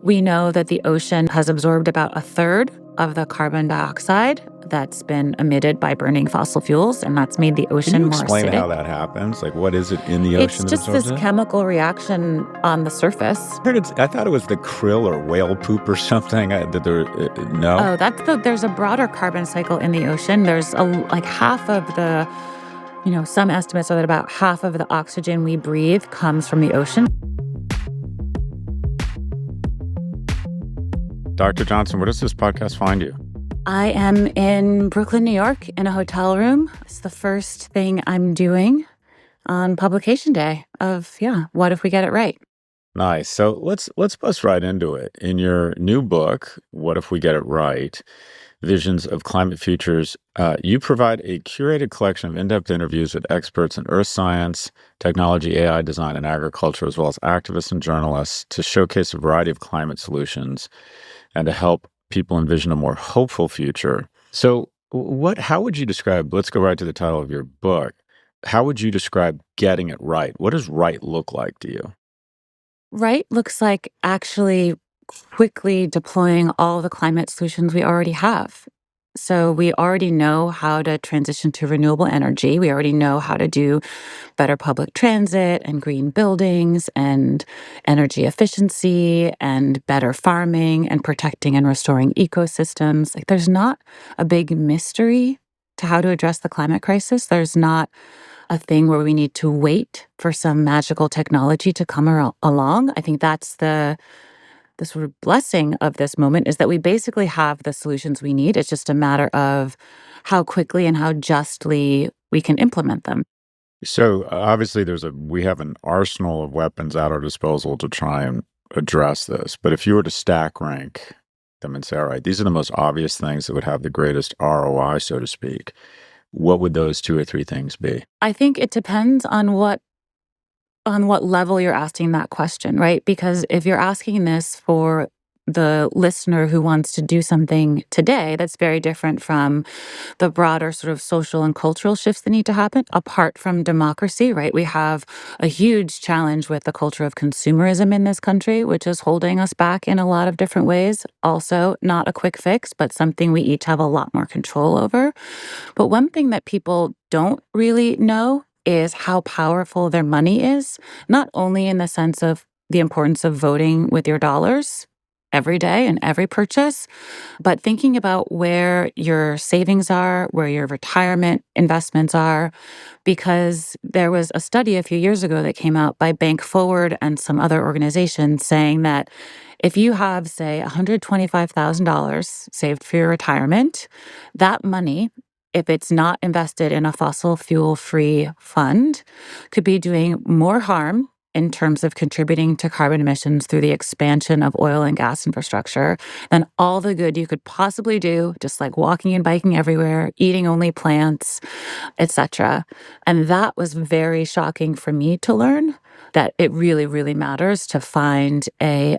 We know that the ocean has absorbed about a third of the carbon dioxide that's been emitted by burning fossil fuels, and that's made the Can ocean you more explain acidic. how that happens? Like, what is it in the It's ocean that just absorbs this it? chemical reaction on the surface. I thought it was the krill or whale poop or something. No? Oh, there's a broader carbon cycle in the ocean. There's like half of the, some estimates are that about half of the oxygen we breathe comes from the ocean. Dr. Johnson, where does this podcast find you? I am in Brooklyn, New York, in a hotel room. It's the first thing I'm doing on publication day of, what if we get it right? Nice. So let's bust right into it. In your new book, What If We Get It Right? Visions of Climate Futures, you provide a curated collection of in-depth interviews with experts in earth science, technology, AI, design, and agriculture, as well as activists and journalists to showcase a variety of climate solutions and to help people envision a more hopeful future. So how would you describe, let's go right to the title of your book. How would you describe getting it right? What does right look like to you? Right looks like actually quickly deploying all the climate solutions we already have. So we already know how to transition to renewable energy. We already know how to do better public transit and green buildings and energy efficiency and better farming and protecting and restoring ecosystems. Like there's not a big mystery to how to address the climate crisis. There's not a thing where we need to wait for some magical technology to come along. I think that's the sort of blessing of this moment is that we basically have the solutions we need. It's just a matter of how quickly and how justly we can implement them. So obviously we have an arsenal of weapons at our disposal to try and address this. But if you were to stack rank them and say, all right, these are the most obvious things that would have the greatest ROI, so to speak, what would those two or three things be? I think it depends on what level you're asking that question, right? Because if you're asking this for the listener who wants to do something today, that's very different from the broader sort of social and cultural shifts that need to happen apart from democracy, right? We have a huge challenge with the culture of consumerism in this country, which is holding us back in a lot of different ways. Also, not a quick fix, but something we each have a lot more control over. But one thing that people don't really know is how powerful their money is, not only in the sense of the importance of voting with your dollars every day and every purchase, but thinking about where your savings are, where your retirement investments are, because there was a study a few years ago that came out by Bank Forward and some other organizations saying that if you have, say, $125,000 saved for your retirement, that money, if it's not invested in a fossil fuel-free fund, could be doing more harm in terms of contributing to carbon emissions through the expansion of oil and gas infrastructure than all the good you could possibly do, just like walking and biking everywhere, eating only plants, etc. And that was very shocking for me to learn that it really, really matters to find a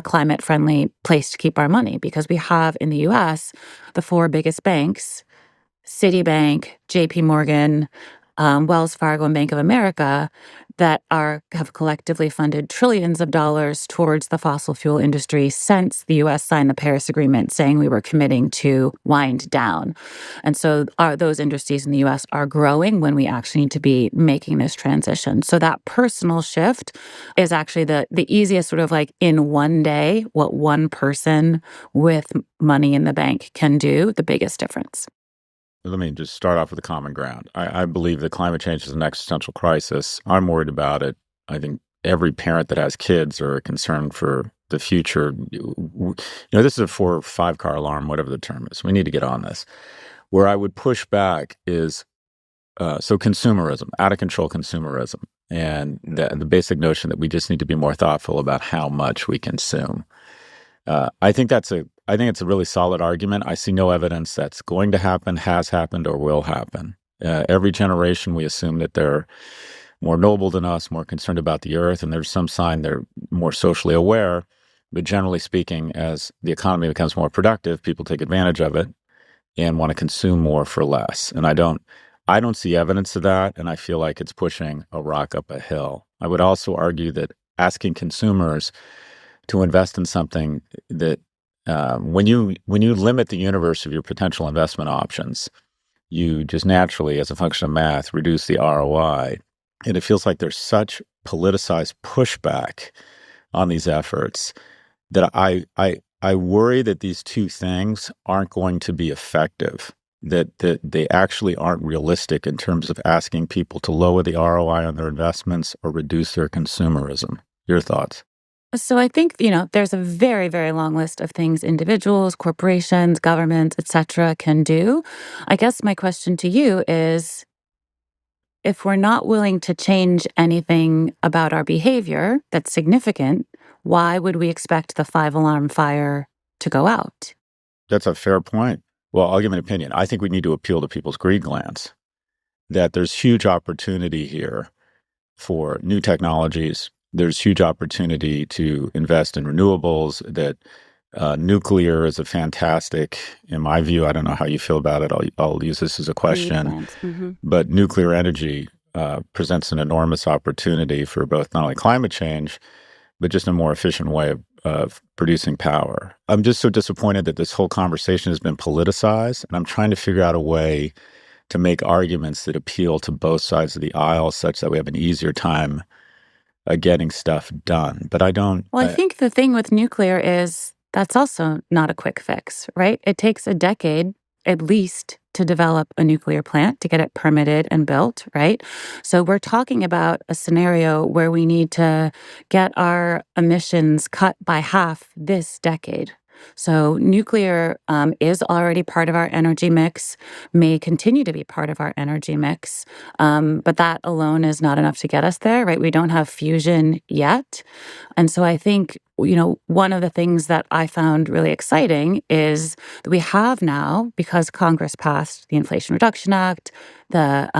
climate-friendly place to keep our money, because we have in the U.S. the four biggest banks, Citibank, JP Morgan, Wells Fargo, and Bank of America, that have collectively funded trillions of dollars towards the fossil fuel industry since the U.S. signed the Paris Agreement, saying we were committing to wind down. And so those industries in the U.S. are growing when we actually need to be making this transition. So that personal shift is actually the easiest sort of like in one day, what one person with money in the bank can do, the biggest difference. Let me just start off with a common ground. I believe that climate change is an existential crisis. I'm worried about it. I think every parent that has kids are concerned for the future. This is a 4 or 5 car alarm, whatever the term is. We need to get on this. Where I would push back is consumerism, out of control consumerism, and the basic notion that we just need to be more thoughtful about how much we consume. I think it's a really solid argument. I see no evidence that's going to happen, has happened, or will happen. Every generation, we assume that they're more noble than us, more concerned about the earth, and there's some sign they're more socially aware. But generally speaking, as the economy becomes more productive, people take advantage of it and want to consume more for less. And I don't see evidence of that, and I feel like it's pushing a rock up a hill. I would also argue that asking consumers to invest in something that when you limit the universe of your potential investment options, you just naturally, as a function of math, reduce the ROI. And it feels like there's such politicized pushback on these efforts that I worry that these two things aren't going to be effective, that they actually aren't realistic in terms of asking people to lower the ROI on their investments or reduce their consumerism. Your thoughts? So I think, there's a very, very long list of things individuals, corporations, governments, et cetera, can do. I guess my question to you is, if we're not willing to change anything about our behavior that's significant, why would we expect the five-alarm fire to go out? That's a fair point. Well, I'll give an opinion. I think we need to appeal to people's greed glands, that there's huge opportunity here for new technologies. There's huge opportunity to invest in renewables, that nuclear is a fantastic, in my view, I don't know how you feel about it. I'll use this as a Greed question, glands. Hmm. but nuclear energy presents an enormous opportunity for both not only climate change, but just a more efficient way of producing power. I'm just so disappointed that this whole conversation has been politicized, and I'm trying to figure out a way to make arguments that appeal to both sides of the aisle such that we have an easier time getting stuff done. But I don't, Well, I think the thing with nuclear is that's also not a quick fix, right? It takes a decade at least to develop a nuclear plant, to get it permitted and built, right? So we're talking about a scenario where we need to get our emissions cut by half this decade. So nuclear is already part of our energy mix, may continue to be part of our energy mix, but that alone is not enough to get us there, right? We don't have fusion yet. And so I think, one of the things that I found really exciting is that we have now, because Congress passed the Inflation Reduction Act, the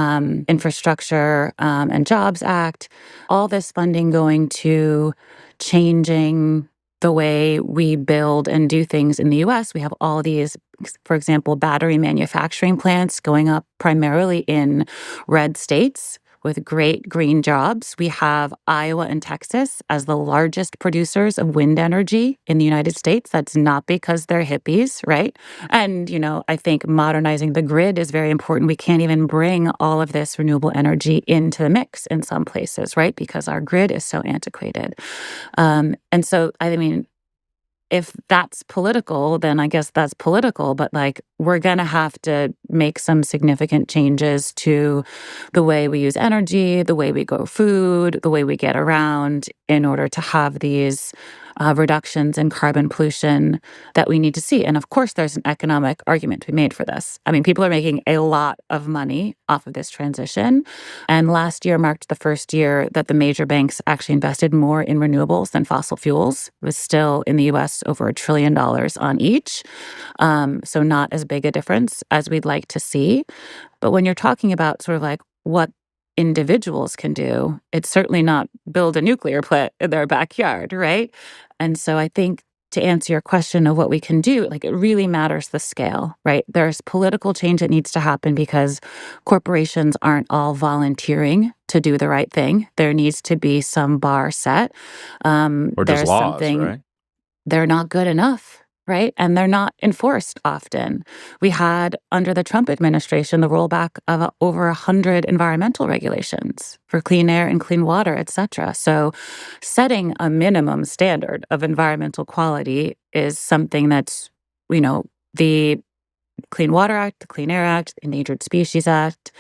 Infrastructure and Jobs Act, all this funding going to changing the way we build and do things in the US. We have all these, for example, battery manufacturing plants going up primarily in red states with great green jobs. We have Iowa and Texas as the largest producers of wind energy in the United States. That's not because they're hippies, right? And, I think modernizing the grid is very important. We can't even bring all of this renewable energy into the mix in some places, right? Because our grid is so antiquated. And so, I mean, if that's political, then I guess that's political. But like, we're going to have to make some significant changes to the way we use energy, the way we grow food, the way we get around in order to have these reductions in carbon pollution that we need to see. And of course, there's an economic argument to be made for this. I mean, people are making a lot of money off of this transition. And last year marked the first year that the major banks actually invested more in renewables than fossil fuels. It was still in the US over $1 trillion on each. So not as big a difference as we'd like to see. But when you're talking about sort of like what individuals can do, it's certainly not build a nuclear plant in their backyard, right? And so I think to answer your question of what we can do, like it really matters the scale, right? There's political change that needs to happen because corporations aren't all volunteering to do the right thing. There needs to be some bar set. or just There's laws, something right? they're not good enough, right? And they're not enforced often. We had, under the Trump administration, the rollback of over 100 environmental regulations for clean air and clean water, et cetera. So setting a minimum standard of environmental quality is something that's, the Clean Water Act, the Clean Air Act, the Endangered Species Act,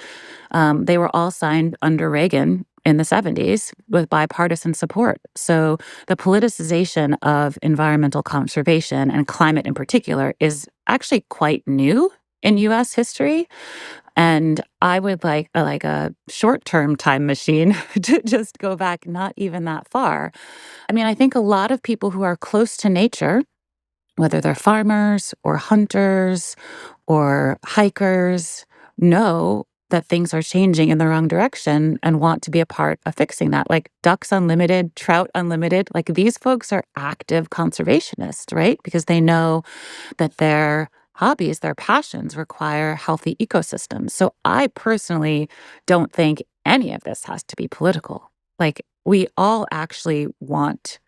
they were all signed under Reagan in the 70s with bipartisan support. So the politicization of environmental conservation and climate in particular is actually quite new in US history. And I would like a short-term time machine to just go back not even that far. I mean, I think a lot of people who are close to nature, whether they're farmers or hunters or hikers, know that things are changing in the wrong direction and want to be a part of fixing that. Like Ducks Unlimited, Trout Unlimited, like these folks are active conservationists, right? Because they know that their hobbies, their passions require healthy ecosystems. So I personally don't think any of this has to be political. Like we all actually want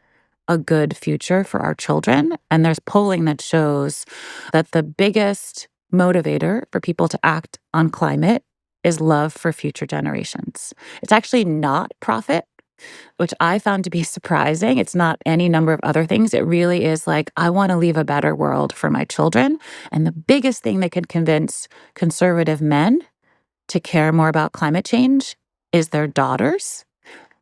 a good future for our children. And there's polling that shows that the biggest motivator for people to act on climate is love for future generations. It's actually not profit, which I found to be surprising. It's not any number of other things. It really is like, I want to leave a better world for my children. And the biggest thing that can convince conservative men to care more about climate change is their daughters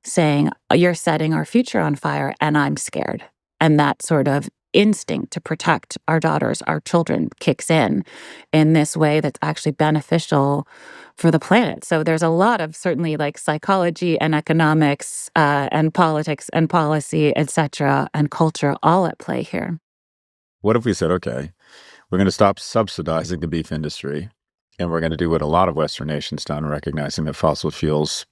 saying, "You're setting our future on fire, and I'm scared." And that sort of instinct to protect our daughters, our children, kicks in this way that's actually beneficial for the planet. So there's a lot of certainly like psychology and economics and politics and policy, et cetera, and culture all at play here. What if we said, okay, we're going to stop subsidizing the beef industry, and we're going to do what a lot of Western nations done, recognizing that fossil fuels,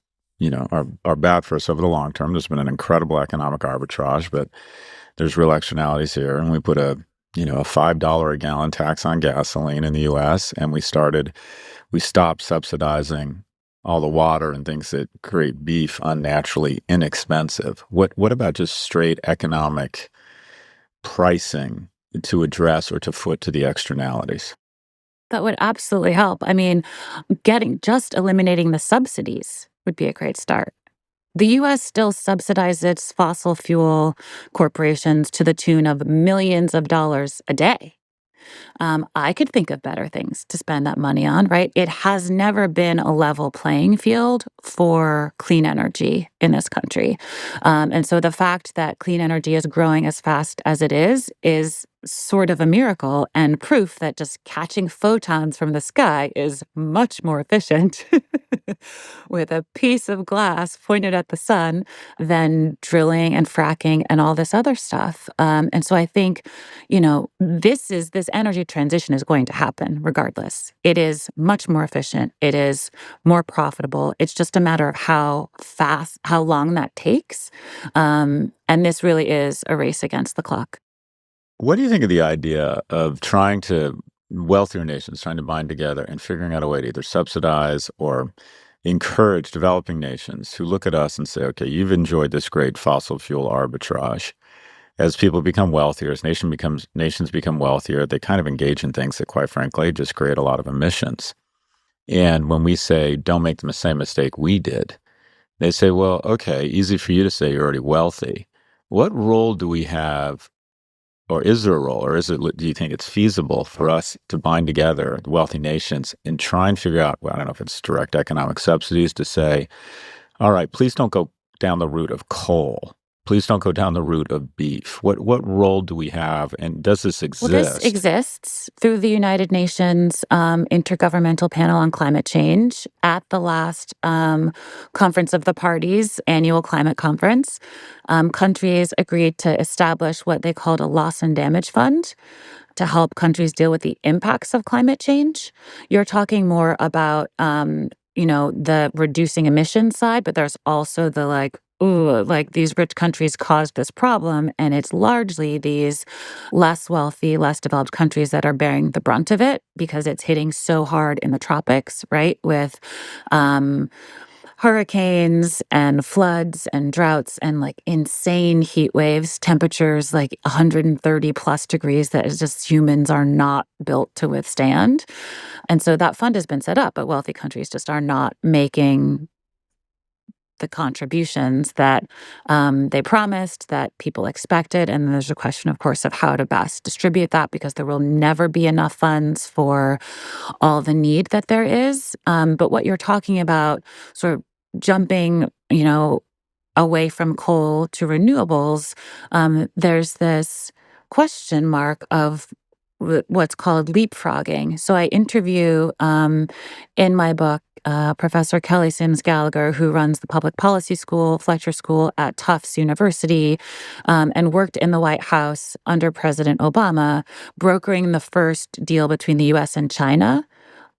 are bad for us over the long term. There's been an incredible economic arbitrage, but there's real externalities here. And we put a $5 a gallon tax on gasoline in the U.S., and we stopped subsidizing all the water and things that create beef unnaturally inexpensive. What about just straight economic pricing to address or to foot to the externalities? That would absolutely help. I mean, eliminating the subsidies would be a great start. The US still subsidizes fossil fuel corporations to the tune of millions of dollars a day. I could think of better things to spend that money on, right? It has never been a level playing field for clean energy in this country. And so the fact that clean energy is growing as fast as it is sort of a miracle and proof that just catching photons from the sky is much more efficient with a piece of glass pointed at the sun than drilling and fracking and all this other stuff. And so I think, this energy transition is going to happen regardless. It is much more efficient. It is more profitable. It's just a matter of how long that takes. And this really is a race against the clock. What do you think of the idea of wealthier nations trying to bind together and figuring out a way to either subsidize or encourage developing nations who look at us and say, okay, you've enjoyed this great fossil fuel arbitrage. As people become wealthier, as nations become wealthier, they kind of engage in things that, quite frankly, just create a lot of emissions. And when we say, don't make the same mistake we did, they say, well, okay, easy for you to say you're already wealthy. What role do we have, or is there a role, or do you think it's feasible for us to bind together the wealthy nations and try and figure out, well, I don't know if it's direct economic subsidies to say, all right, please don't go down the route of coal. Please don't go down the route of beef. What role do we have, and does this Well, this exist? exists through the United Nations Intergovernmental Panel on Climate Change at the last Conference of the Parties annual climate conference. Countries agreed to establish what they called a loss and damage fund to help countries deal with the impacts of climate change. You're talking more about, the reducing emissions side, but there's also the like, ooh, like these rich countries caused this problem, and it's largely these less wealthy, less developed countries that are bearing the brunt of it because it's hitting so hard in the tropics, right? With um, hurricanes and floods and droughts and like insane heat waves, temperatures like 130 plus degrees that is just humans are not built to withstand. And so that fund has been set up, but wealthy countries just are not making the contributions that they promised, that people expected. And then there's a question, of course, of how to best distribute that because there will never be enough funds for all the need that there is. But what you're talking about, sort of jumping, away from coal to renewables, there's this question mark of what's called leapfrogging. So I interview in my book Professor Kelly Sims Gallagher, who runs the public policy school, Fletcher School at Tufts University, and worked in the White House under President Obama, brokering the first deal between the US and China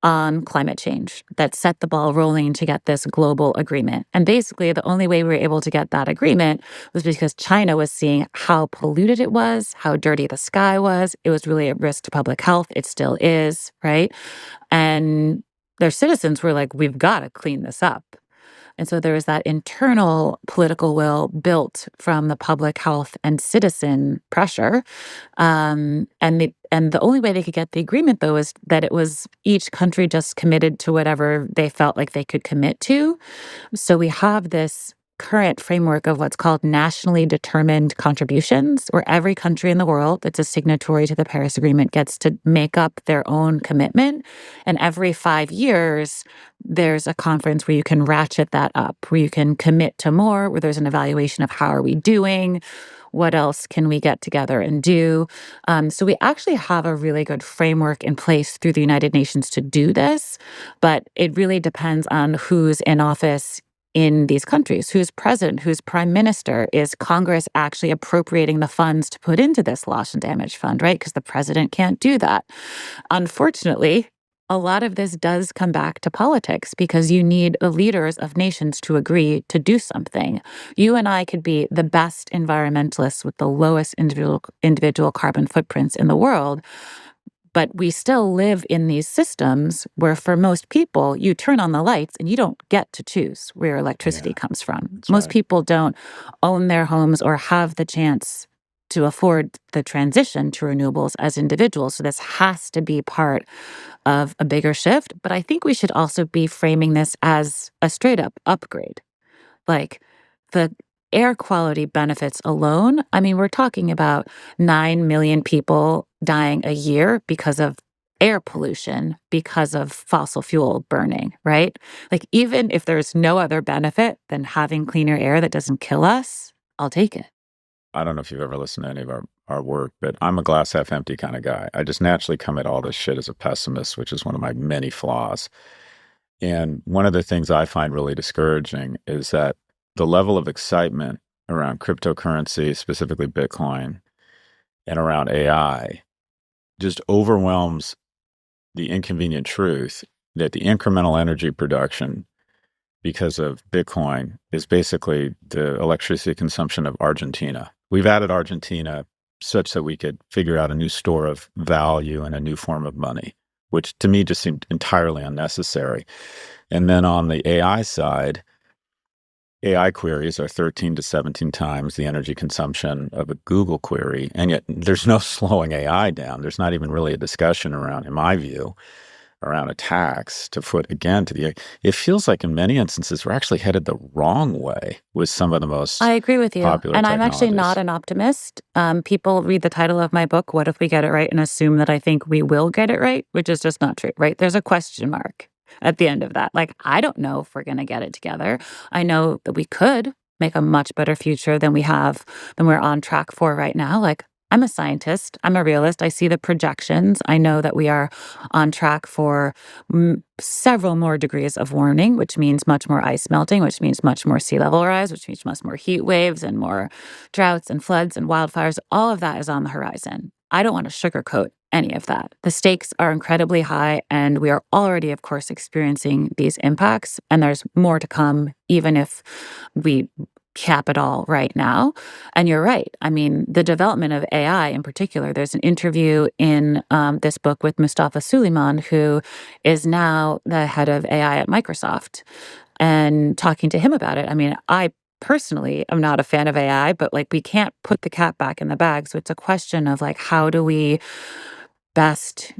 on climate change that set the ball rolling to get this global agreement. And basically, the only way we were able to get that agreement was because China was seeing how polluted it was, how dirty the sky was. It was really a risk to public health. It still is, right? And their citizens were like, we've got to clean this up. And so there was that internal political will built from the public health and citizen pressure. And the only way they could get the agreement, though, is that it was each country just committed to whatever they felt like they could commit to. So we have this current framework of what's called nationally determined contributions, where every country in the world that's a signatory to the Paris Agreement gets to make up their own commitment. And every 5 years, there's a conference where you can ratchet that up, where you can commit to more, where there's an evaluation of how are we doing, what else can we get together and do. So we actually have a really good framework in place through the United Nations to do this, but it really depends on who's in office in these countries, who's president, who's prime minister. Is Congress actually appropriating the funds to put into this loss and damage fund, right? Because the president can't do that. Unfortunately, a lot of this does come back to politics because you need the leaders of nations to agree to do something. You and I could be the best environmentalists with the lowest individual carbon footprints in the world, but we still live in these systems where, for most people, you turn on the lights and you don't get to choose where electricity Yeah, comes from. that's Most right. people don't own their homes or have the chance to afford the transition to renewables as individuals. So this has to be part of a bigger shift. But I think we should also be framing this as a straight up upgrade. Like the air quality benefits alone, I mean, we're talking about 9 million people dying a year because of air pollution, because of fossil fuel burning, right? Like, even if there's no other benefit than having cleaner air that doesn't kill us, I'll take it. I don't know if you've ever listened to any of our work, but I'm a glass half empty kind of guy. I just naturally come at all this shit as a pessimist, which is one of my many flaws. And one of the things I find really discouraging is that the level of excitement around cryptocurrency, specifically Bitcoin, and around AI just overwhelms the inconvenient truth that the incremental energy production because of Bitcoin is basically the electricity consumption of Argentina. We've added Argentina such that we could figure out a new store of value and a new form of money, which to me just seemed entirely unnecessary. And then on the AI side, AI queries are 13 to 17 times the energy consumption of a Google query. And yet there's no slowing AI down. There's not even really a discussion around, in my view, around a tax to foot again to the. It feels like in many instances we're actually headed the wrong way with some of the I most agree with you. popular And I'm actually not technologies. an optimist. People read the title of my book, What If We Get It Right, and assume that I think we will get it right, which is just not true, right? There's a question mark at the end of that. Like, I don't know if we're going to get it together. I know that we could make a much better future than we're on track for right now. Like, I'm a scientist, I'm a realist. I see the projections. I know that we are on track for several more degrees of warming, which means much more ice melting, which means much more sea level rise, which means much more heat waves and more droughts and floods and wildfires. All of that is on the horizon. I don't want to sugarcoat any of that. The stakes are incredibly high, and we are already, of course, experiencing these impacts. And there's more to come, even if we cap it all right now. And you're right. I mean, the development of AI in particular, there's an interview in this book with Mustafa Suleiman, who is now the head of AI at Microsoft, and talking to him about it. I mean, I personally am not a fan of AI, but like, we can't put the cat back in the bag. So it's a question of like, how do we best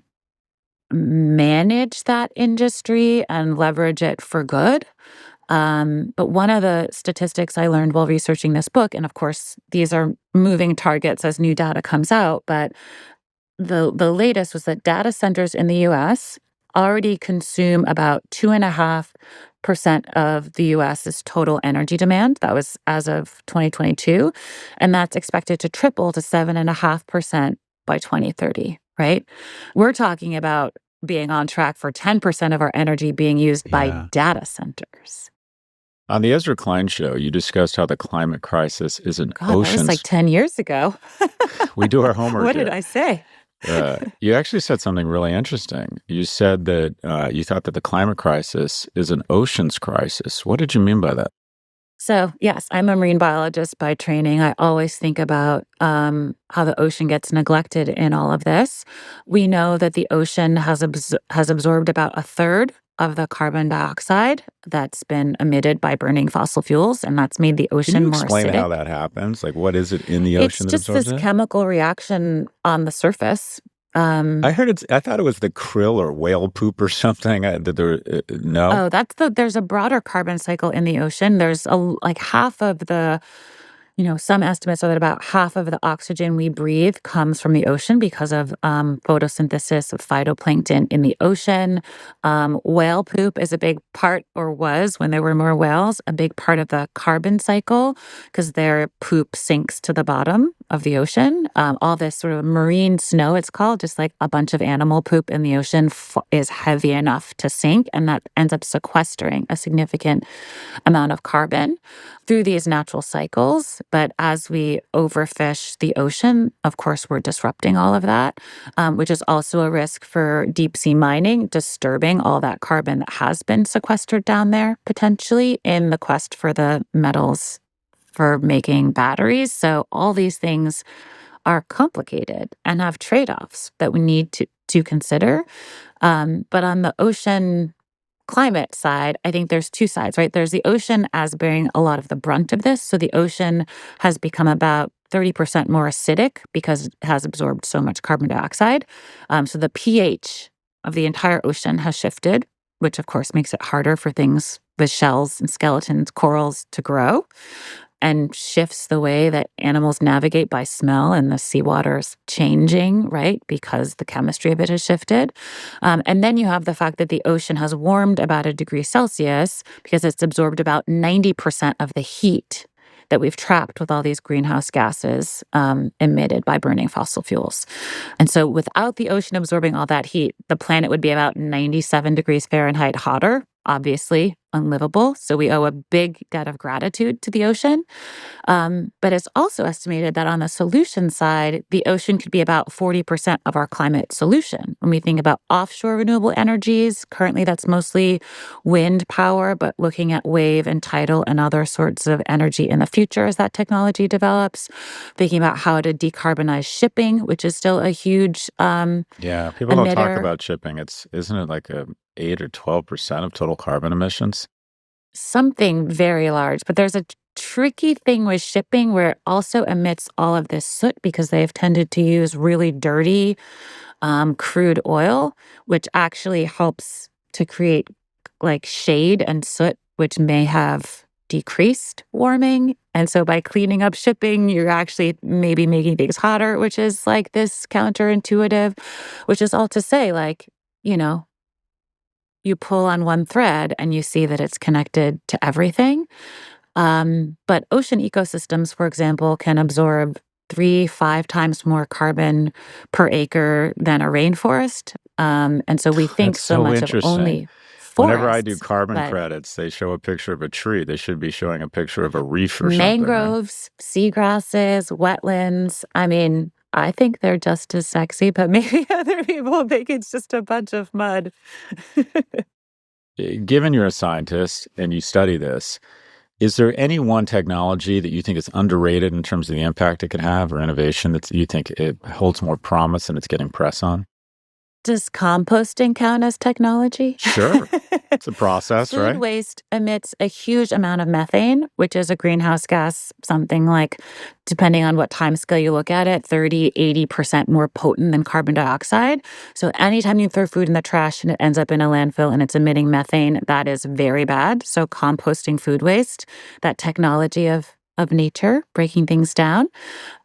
manage that industry and leverage it for good? But one of the statistics I learned while researching this book, and of course, these are moving targets as new data comes out, but the latest was that data centers in the US already consume about 2.5% of the US's total energy demand. That was as of 2022. And that's expected to triple to 7.5% by 2030, right? We're talking about being on track for 10% of our energy being used by Yeah. data centers. On the Ezra Klein show, you discussed how the climate crisis is an God, that was like ocean's. 10 years ago. We do our homework What did here. I say? You actually said something really interesting. You said that you thought that the climate crisis is an ocean's crisis. What did you mean by that? So, yes, I'm a marine biologist by training. I always think about how the ocean gets neglected in all of this. We know that the ocean has absorbed about a third of the carbon dioxide that's been emitted by burning fossil fuels, and that's made the Can ocean you more explain acidic. how that happens? Like, what is it in the It's ocean that just absorbs this it? chemical reaction on the surface. Um, I thought it was the krill or whale poop or something. That there, no. oh, there's a broader carbon cycle in the ocean. Like half of the some estimates are that about half of the oxygen we breathe comes from the ocean because of photosynthesis of phytoplankton in the ocean. Whale poop is a big part, or was when there were more whales, a big part of the carbon cycle because their poop sinks to the bottom of the ocean. All this sort of marine snow, it's called, just like a bunch of animal poop in the ocean, is heavy enough to sink, and that ends up sequestering a significant amount of carbon through these natural cycles. But as we overfish the ocean, of course, we're disrupting all of that, which is also a risk for deep sea mining, disturbing all that carbon that has been sequestered down there potentially in the quest for the metals for making batteries. So all these things are complicated and have trade-offs that we need to consider. But on the ocean climate side, I think there's two sides, right? There's the ocean as bearing a lot of the brunt of this. So the ocean has become about 30% more acidic because it has absorbed so much carbon dioxide. So the pH of the entire ocean has shifted, which of course makes it harder for things with shells and skeletons, corals to grow, and shifts the way that animals navigate by smell, and the seawater's changing, right? Because the chemistry of it has shifted. And then you have the fact that the ocean has warmed about a degree Celsius because it's absorbed about 90% of the heat that we've trapped with all these greenhouse gases emitted by burning fossil fuels. And so without the ocean absorbing all that heat, the planet would be about 97 degrees Fahrenheit hotter, obviously unlivable. So we owe a big debt of gratitude to the ocean. But it's also estimated that on the solution side, the ocean could be about 40% of our climate solution. When we think about offshore renewable energies, currently that's mostly wind power, but looking at wave and tidal and other sorts of energy in the future as that technology develops, thinking about how to decarbonize shipping, which is still a huge Yeah, people don't talk emitter. about shipping. Isn't it like a 8 or 12% of total carbon emissions? Something very large, but there's a tricky thing with shipping where it also emits all of this soot because they've tended to use really dirty crude oil, which actually helps to create like shade and soot, which may have decreased warming. And so by cleaning up shipping, you're actually maybe making things hotter, which is like this counterintuitive, which is all to say, like, you know, you pull on one thread and you see that it's connected to everything. But ocean ecosystems, for example, can absorb 3, 5 times more carbon per acre than a rainforest. And so we think That's so so much of interesting. only Whenever I do forests, carbon but credits, they show a picture of a tree. They should be showing a picture of a reef or something, right? mangroves, seagrasses, wetlands. I mean, I think they're just as sexy, but maybe other people think it's just a bunch of mud. Given you're a scientist and you study this, is there any one technology that you think is underrated in terms of the impact it could have or innovation that you think it holds more promise and it's getting press on? Does composting count as technology? Sure. It's a process, Food right? waste emits a huge amount of methane, which is a greenhouse gas, something like, depending on what time scale you look at it, 30, 80% more potent than carbon dioxide. So anytime you throw food in the trash and it ends up in a landfill and it's emitting methane, that is very bad. So composting food waste, that technology of nature, breaking things down.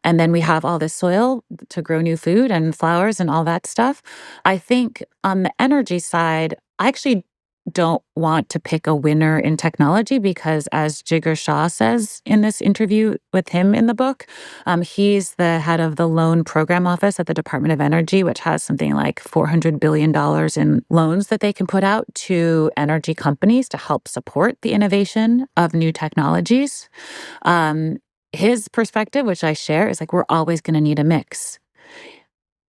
And then we have all this soil to grow new food and flowers and all that stuff. I think on the energy side, I actually don't want to pick a winner in technology because, as Jigar Shah says in this interview with him in the book, he's the head of the loan program office at the Department of Energy, which has something like $400 billion in loans that they can put out to energy companies to help support the innovation of new technologies. Um, his perspective, which I share, is like we're always going to need a mix.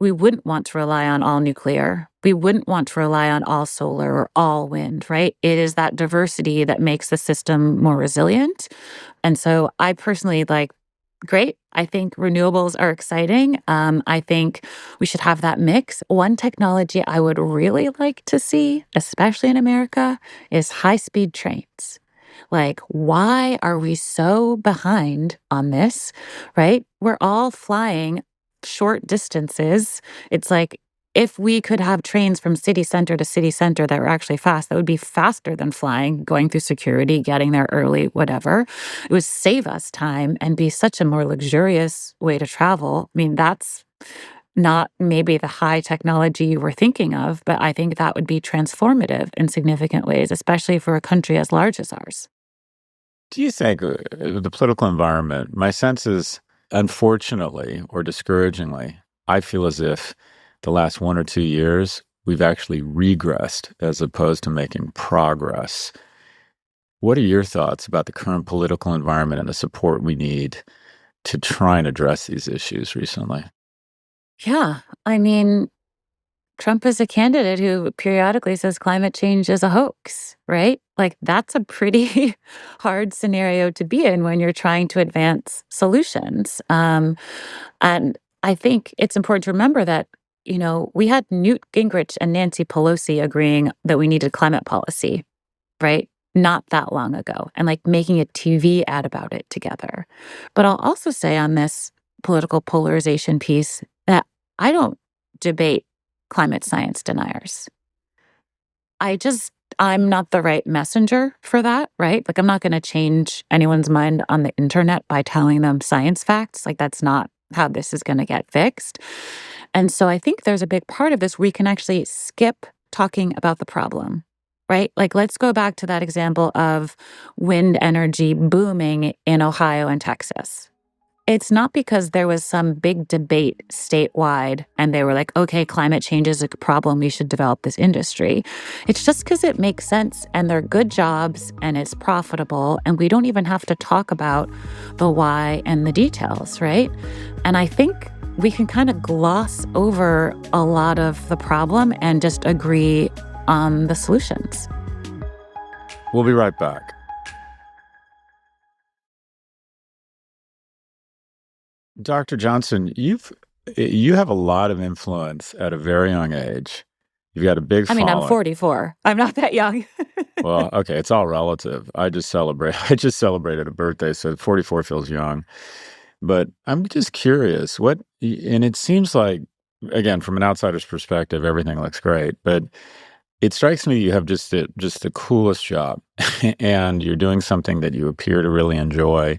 We wouldn't want to rely on all nuclear. We wouldn't want to rely on all solar or all wind, right? It is that diversity that makes the system more resilient. And so I personally like great. I think renewables are exciting. I think we should have that mix. One technology I would really like to see, especially in America, is high-speed trains. Like, why are we so behind on this, right? We're all flying short distances. It's like if we could have trains from city center to city center that were actually fast, that would be faster than flying, going through security, getting there early, whatever. It would save us time and be such a more luxurious way to travel. I mean, that's not maybe the high technology you were thinking of, but I think that would be transformative in significant ways, especially for a country as large as ours. Do you think the political environment, my sense is, unfortunately or discouragingly, I feel as if the last 1 or 2 years, we've actually regressed as opposed to making progress. What are your thoughts about the current political environment and the support we need to try and address these issues recently? Yeah. I mean, Trump is a candidate who periodically says climate change is a hoax, right? Like, that's a pretty hard scenario to be in when you're trying to advance solutions. And I think it's important to remember that, we had Newt Gingrich and Nancy Pelosi agreeing that we needed climate policy, right? Not that long ago, and like making a TV ad about it together. But I'll also say on this political polarization piece that I don't debate climate science deniers. I just, I'm not the right messenger for that, right? Like, I'm not going to change anyone's mind on the internet by telling them science facts. Like, that's not how this is going to get fixed. And so I think there's a big part of this where we can actually skip talking about the problem, right? Like, let's go back to that example of wind energy booming in Ohio and Texas. It's not because there was some big debate statewide and they were like, okay, climate change is a problem. We should develop this industry. It's just because it makes sense and they're good jobs and it's profitable. And we don't even have to talk about the why and the details, right? And I think we can kind of gloss over a lot of the problem and just agree on the solutions. We'll be right back. Dr. Johnson, you have a lot of influence at a very young age. You've got a big I mean, I'm following. 44. I'm not that young. Well, okay, it's all relative. I just celebrated a birthday, so 44 feels young. But I'm just curious, and it seems like, again, from an outsider's perspective, everything looks great, but it strikes me you have just the coolest job, and you're doing something that you appear to really enjoy.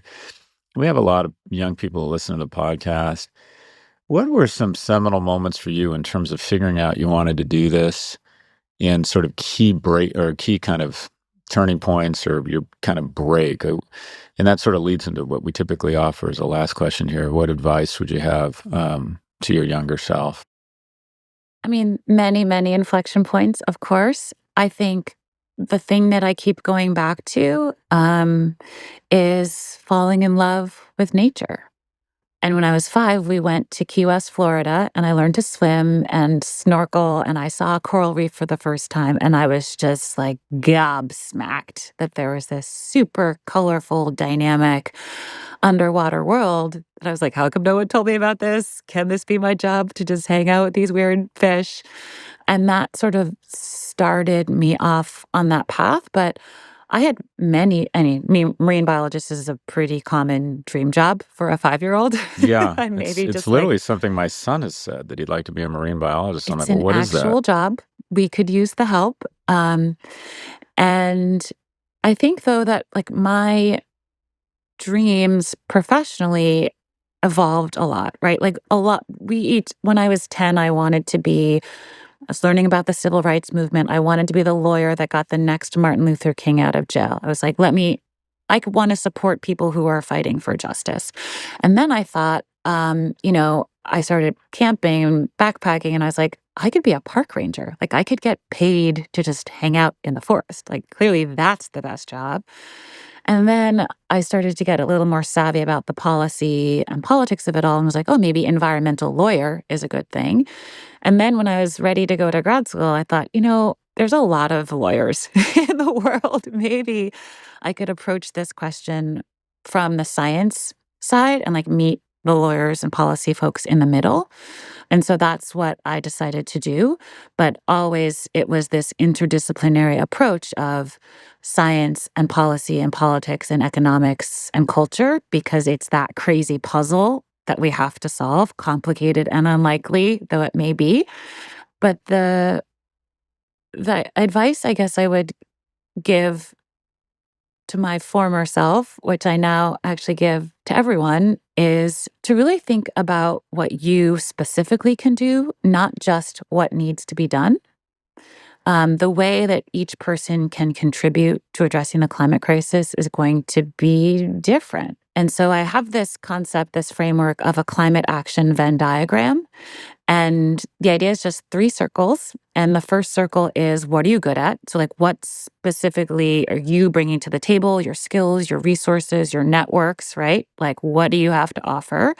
We have a lot of young people who listen to the podcast. What were some seminal moments for you in terms of figuring out you wanted to do this, and sort of key break or key kind of turning points or your kind of break? And that sort of leads into what we typically offer as a last question here. What advice would you have to your younger self? I mean, many, many inflection points, of course. I think the thing that I keep going back to is falling in love with nature. And when I was 5, we went to Key West, Florida, and I learned to swim and snorkel, and I saw a coral reef for the first time, and I was just like gobsmacked that there was this super colorful, dynamic underwater world. And I was like, how come no one told me about this? Can this be my job to just hang out with these weird fish? And that sort of started me off on that path. But I had marine biologist is a pretty common dream job for a 5-year-old. Yeah, I it's maybe it's just like, literally something my son has said that he'd like to be a marine biologist. I'm it's like, well, an what is that? actual job. We could use the help. And I think though that like my dreams professionally evolved a lot, right? Like a lot. When I was 10, I was learning about the civil rights movement. I wanted to be the lawyer that got the next Martin Luther King out of jail. I was like, I want to support people who are fighting for justice. And then I thought, I started camping and backpacking, and I was like, I could be a park ranger. Like, I could get paid to just hang out in the forest. Like, clearly that's the best job. And then I started to get a little more savvy about the policy and politics of it all and was like, oh, maybe environmental lawyer is a good thing. And then when I was ready to go to grad school, I thought, there's a lot of lawyers in the world. Maybe I could approach this question from the science side and like meet the lawyers and policy folks in the middle. And so that's what I decided to do. But always it was this interdisciplinary approach of science and policy and politics and economics and culture, because it's that crazy puzzle that we have to solve, complicated and unlikely though it may be. But the advice I guess I would give to my former self, which I now actually give to everyone, is to really think about what you specifically can do, not just what needs to be done. The way that each person can contribute to addressing the climate crisis is going to be different. And so I have this concept, this framework of a climate action Venn diagram. And the idea is just three circles. And the first circle is, what are you good at? So, like, what specifically are you bringing to the table? Your skills, your resources, your networks, right? Like, what do you have to offer?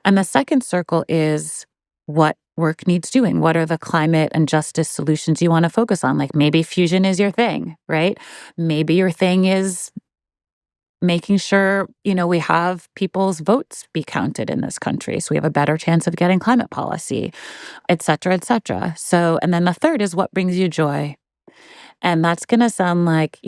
And the second circle is, what work needs doing? What are the climate and justice solutions you want to focus on? Like, maybe fusion is your thing, right? Maybe your thing is making sure, we have people's votes be counted in this country so we have a better chance of getting climate policy, et cetera, et cetera. So, and then the third is, what brings you joy? And that's going to sound like,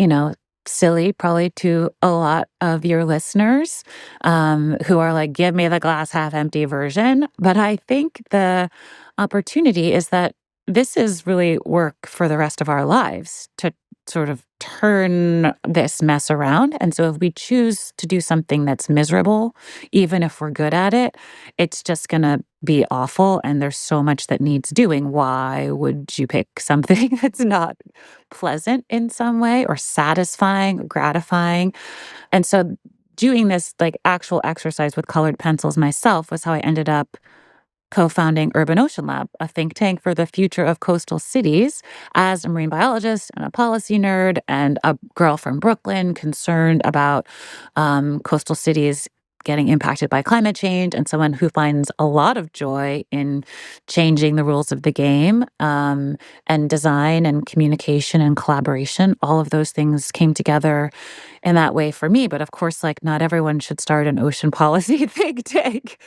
silly probably to a lot of your listeners, who are like, give me the glass half empty version. But I think the opportunity is that this is really work for the rest of our lives to sort of turn this mess around. And so if we choose to do something that's miserable, even if we're good at it, it's just going to be awful. And there's so much that needs doing. Why would you pick something that's not pleasant in some way or satisfying or gratifying? And so doing this like actual exercise with colored pencils myself was how I ended up co-founding Urban Ocean Lab, a think tank for the future of coastal cities, as a marine biologist and a policy nerd and a girl from Brooklyn concerned about coastal cities getting impacted by climate change, and someone who finds a lot of joy in changing the rules of the game, and design and communication and collaboration. All of those things came together in that way for me. But of course, like, not everyone should start an ocean policy think tank.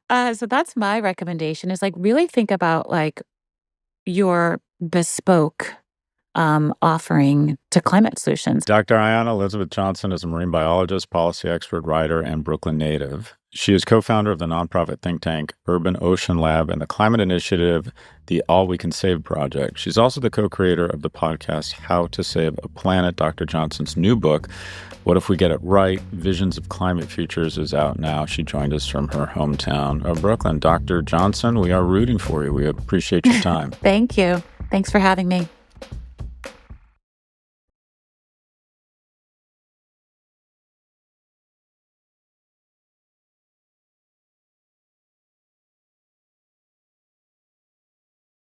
So that's my recommendation, is like really think about like your bespoke offering to climate solutions. Dr. Ayana Elizabeth Johnson is a marine biologist, policy expert, writer, and Brooklyn native. She is co-founder of the nonprofit think tank Urban Ocean Lab and the climate initiative, the All We Can Save Project. She's also the co-creator of the podcast How to Save a Planet. Dr. Johnson's new book, What If We Get It Right? Visions of Climate Futures, is out now. She joined us from her hometown of Brooklyn. Dr. Johnson, we are rooting for you. We appreciate your time. Thank you. Thanks for having me.